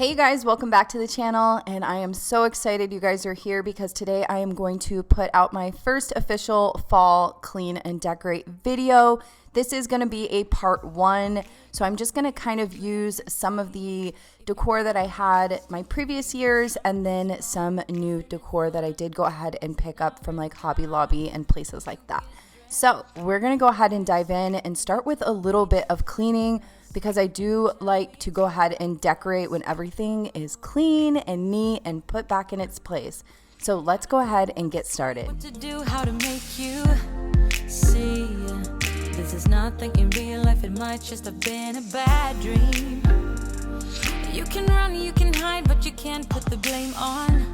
Hey you guys, welcome back to the channel, and I am so excited you guys are here because today I am going to put out my first official fall clean and decorate video. This is going to be a part 1, so I'm just going to kind of use some of the decor that I had my previous years and then some new decor that I did go ahead and pick up from like Hobby Lobby and places like that. So we're going to go ahead and dive in and start with a little bit of cleaning, because I do like to go ahead and decorate when everything is clean and neat and put back in its place. So let's go ahead and get started. What to do, how to make you see. This is nothing in real life, it might just have been a bad dream. You can run, you can hide, but you can't put the blame on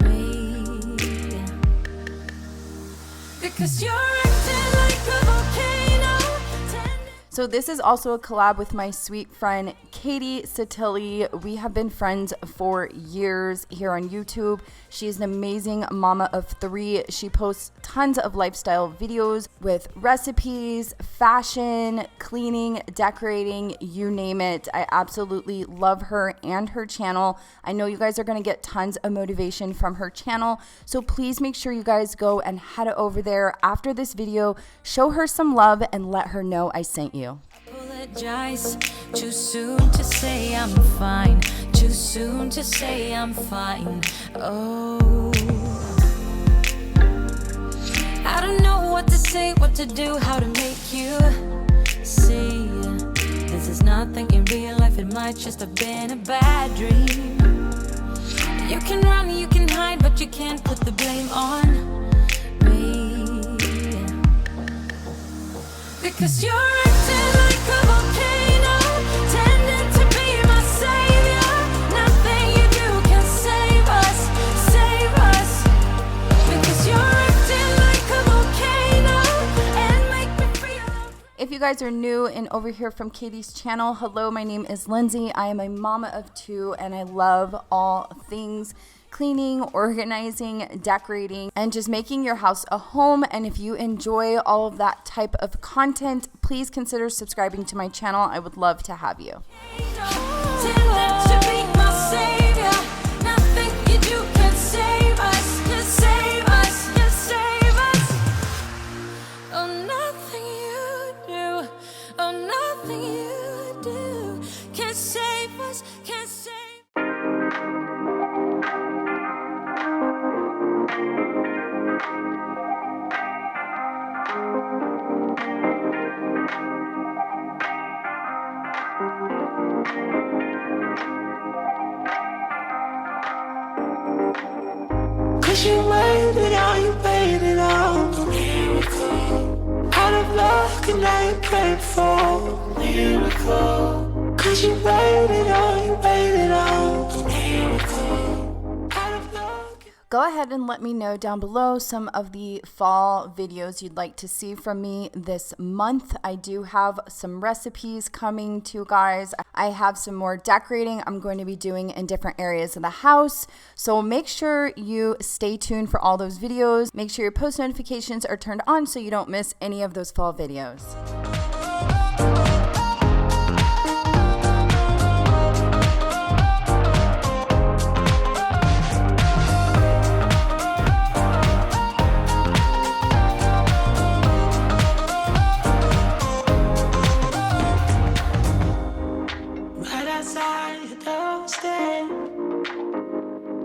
me. Because you're acting like a volcano. So this is also a collab with my sweet friend Katie Satilli. We have been friends for years here on YouTube. She is an amazing mama of 3. She posts tons of lifestyle videos with recipes, fashion, cleaning, decorating, you name it. I absolutely love her and her channel. I know you guys are going to get tons of motivation from her channel, so please make sure you guys go and head over there after this video. Show her some love and let her know I sent you. Apologize. Too soon to say I'm fine. Too soon to say I'm fine. Oh, I don't know what to say, what to do, how to make you see. This is nothing in real life, it might just have been a bad dream. You can run, you can hide, but you can't put the blame on me. Because you're acting like a volcano, tending to be my savior. Nothing you do can save us, save us. Because you're acting like a volcano and make me feel. If you guys are new and over here from Katie's channel, hello, my name is Lindsey. I am a mama of 2 and I love all things cleaning, organizing, decorating, and just making your house a home. And if you enjoy all of that type of content, please consider subscribing to my channel. I would love to have you. Tending to be my savior. Nothing you do can save us, can save us, can save us. Oh, nothing you do, oh, nothing you do can save us, can save. Cause you waited on, you waited on a miracle. Out of luck and now you prayed for a miracle. Cause you waited on, you waited on a miracle. Out of luck. Go ahead and let me know down below some of the fall videos you'd like to see from me this month. I do have some recipes coming to you guys. I have some more decorating I'm going to be doing in different areas of the house. So make sure you stay tuned for all those videos. Make sure your post notifications are turned on so you don't miss any of those fall videos.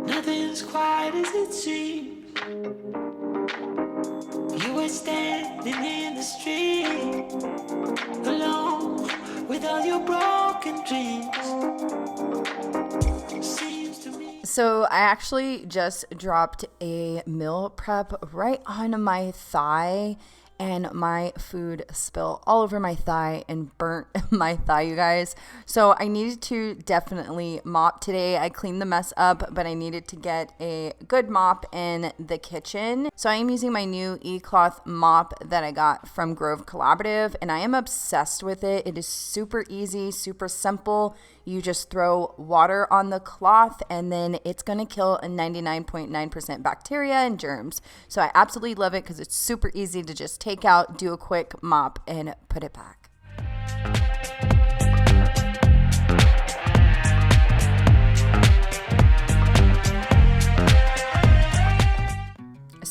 Nothing's quite as it seems. You were standing in the street, alone with all your broken dreams. Seems to me. So I actually just dropped a meal prep right on my thigh, and my food spilled all over my thigh and burnt my thigh, you guys. So I needed to definitely mop today. I cleaned the mess up, but I needed to get a good mop in the kitchen. So I am using my new e-cloth mop that I got from Grove Collaborative, and I am obsessed with it. It is super easy, super simple. You just throw water on the cloth and then it's going to kill a 99.9% bacteria and germs. So I absolutely love it because it's super easy to just take out, do a quick mop, and put it back.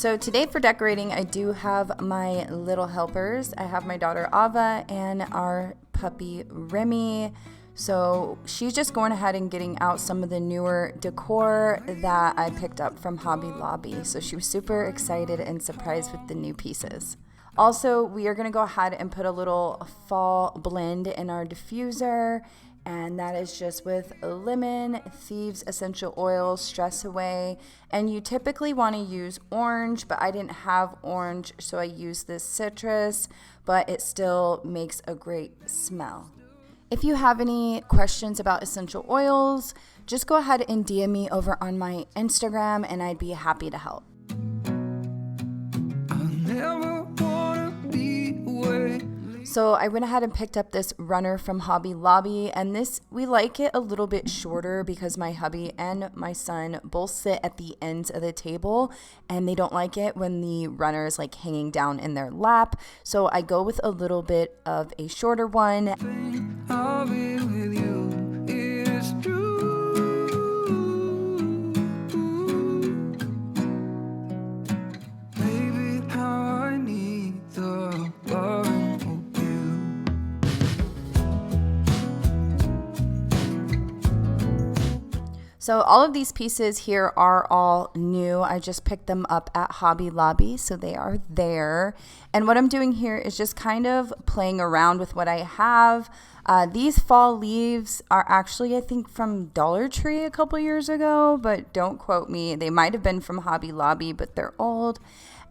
So today for decorating, I do have my little helpers. I have my daughter Ava and our puppy Remy. So she's just going ahead and getting out some of the newer decor that I picked up from Hobby Lobby. So she was super excited and surprised with the new pieces. Also, we are going to go ahead and put a little fall blend in our diffuser, and that is just with lemon, thieves essential oil, stress away, and you typically want to use orange, but I didn't have orange, so I used this citrus, but it still makes a great smell. If you have any questions about essential oils, just go ahead and DM me over on my Instagram, and I'd be happy to help. So I went ahead and picked up this runner from Hobby Lobby, and this, we like it a little bit shorter because my hubby and my son both sit at the ends of the table, and they don't like it when the runner is like hanging down in their lap. So I go with a little bit of a shorter one. I'll be with you, it's true. Baby, how I need the love. So all of these pieces here are all new. I just picked them up at Hobby Lobby, so they are there. And what I'm doing here is just kind of playing around with what I have. These fall leaves are actually, I think, from Dollar Tree a couple years ago, but don't quote me. They might have been from Hobby Lobby, but they're old.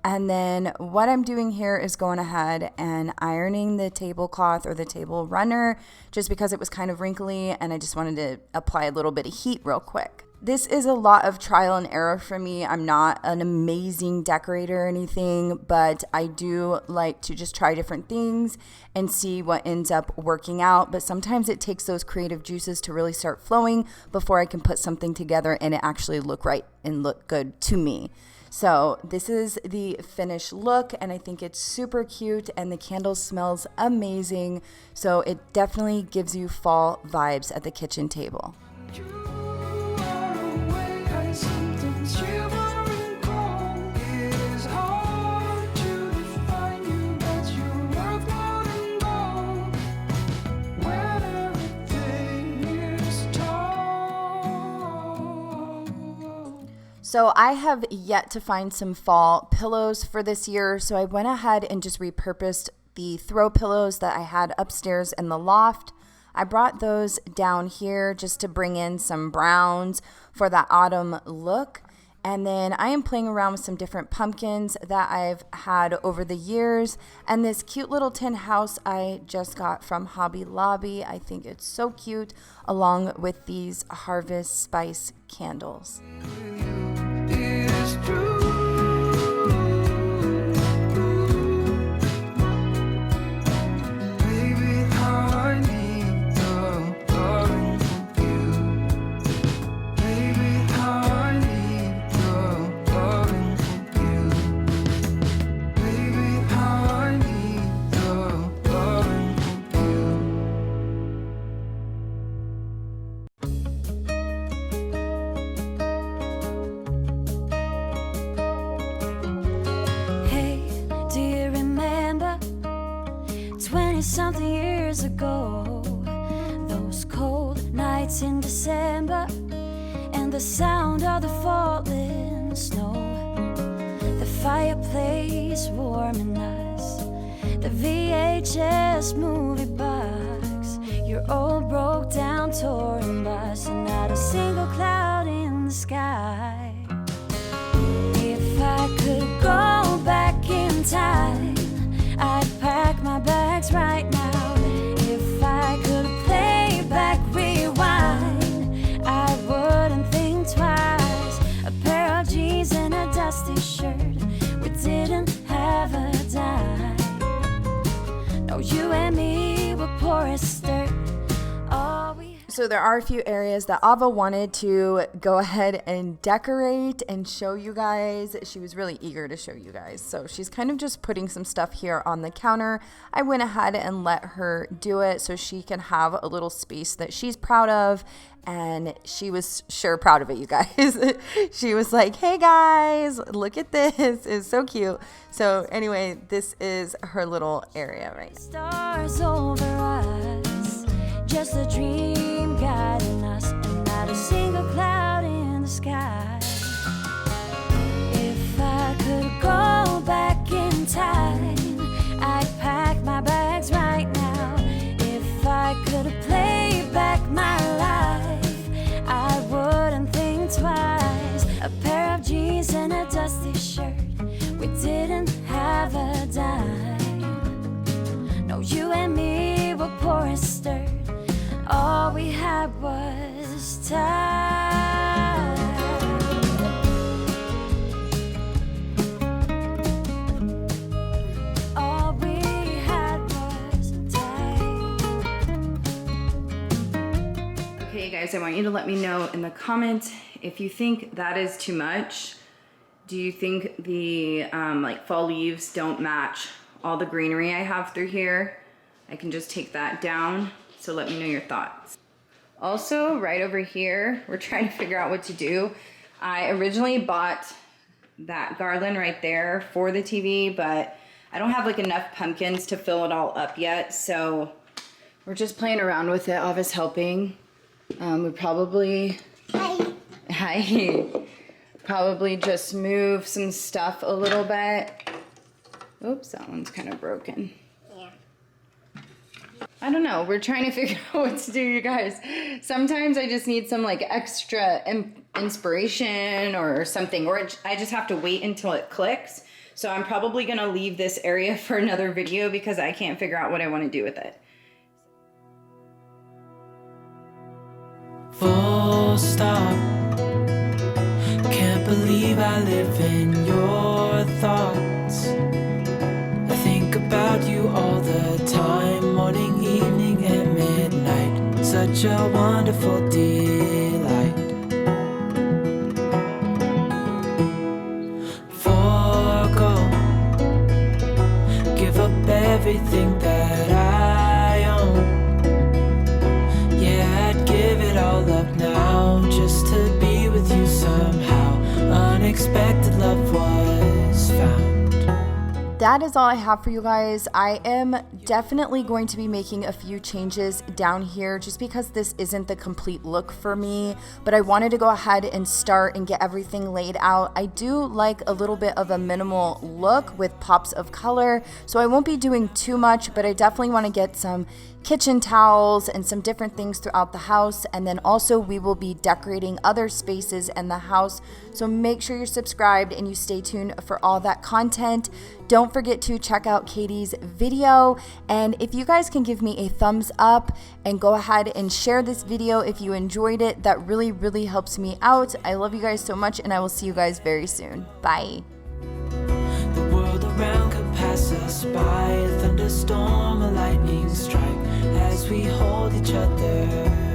And then what I'm doing here is going ahead and ironing the tablecloth or the table runner just because it was kind of wrinkly and I just wanted to apply a little bit of heat real quick. This is a lot of trial and error for me. I'm not an amazing decorator or anything, but I do like to just try different things and see what ends up working out. But sometimes it takes those creative juices to really start flowing before I can put something together and it actually look right and look good to me. So this is the finished look, and I think it's super cute, and the candle smells amazing. So it definitely gives you fall vibes at the kitchen table. So I have yet to find some fall pillows for this year, so I went ahead and just repurposed the throw pillows that I had upstairs in the loft. I brought those down here just to bring in some browns for that autumn look. And then I am playing around with some different pumpkins that I've had over the years. And this cute little tin house I just got from Hobby Lobby. I think it's so cute, along with these harvest spice candles. It's true. Baby, how I need the loving from you. Baby, how I need the loving from you. Baby, how I need the loving from you. Hey, do you remember 20-something years ago? Those cold nights in December and the sound of the falling snow. The fireplace warming us, the VHS movie box, your old broke down touring bus, and not a single cloud in the sky. If I could go back in time, I'd pack my bags right now. If I could play back, rewind, I wouldn't think twice. A pair of jeans and a dusty shirt, we didn't have a dime. No, you and me were poor as dirt. So there are a few areas that Ava wanted to go ahead and decorate and show you guys. She was really eager to show you guys. So she's kind of just putting some stuff here on the counter. I went ahead and let her do it so she can have a little space that she's proud of. And she was sure proud of it, you guys. She was like, hey guys, look at this. It's so cute. So anyway, this is her little area right now. Stars over us, just a dream guiding us, and not a single cloud in the sky. If I could go back in time, I'd pack my bags right now. If I could play back my life, I wouldn't think twice. A pair of jeans and a dusty shirt, we didn't have a dime. No, you and me were poor and stirred. All we had was time. All we had was time. Okay, guys, I want you to let me know in the comments if you think that is too much. Do you think the like fall leaves don't match all the greenery I have through here? I can just take that down. So let me know your thoughts. Also, right over here, we're trying to figure out what to do. I originally bought that garland right there for the TV, but I don't have like enough pumpkins to fill it all up yet. So we're just playing around with it. Ava's helping. We probably, hi, probably just move some stuff a little bit. Oops, that one's kind of broken. I don't know. We're trying to figure out what to do, you guys. Sometimes I just need some like extra inspiration or something, or I just have to wait until it clicks. So I'm probably going to leave this area for another video because I can't figure out what I want to do with it. Full stop. Can't believe I live in your thoughts. I think about you all the time, morning, evening, and midnight. Such a wonderful delight. Forgo, give up everything that I own. Yeah, I'd give it all up now just to be with you somehow. Unexpected love was found. That is all I have for you guys. I am definitely going to be making a few changes down here just because this isn't the complete look for me, but I wanted to go ahead and start and get everything laid out. I do like a little bit of a minimal look with pops of color, so I won't be doing too much, but I definitely want to get some kitchen towels and some different things throughout the house, and then also we will be decorating other spaces in the house, so make sure you're subscribed and you stay tuned for all that content. Don't forget to check out Katie's video, and if you guys can give me a thumbs up and go ahead and share this video if you enjoyed it, that really helps me out. I love you guys so much, and I will see you guys very soon. Bye. The world around could pass us by, a thunderstorm, a lightning strike, as we hold each other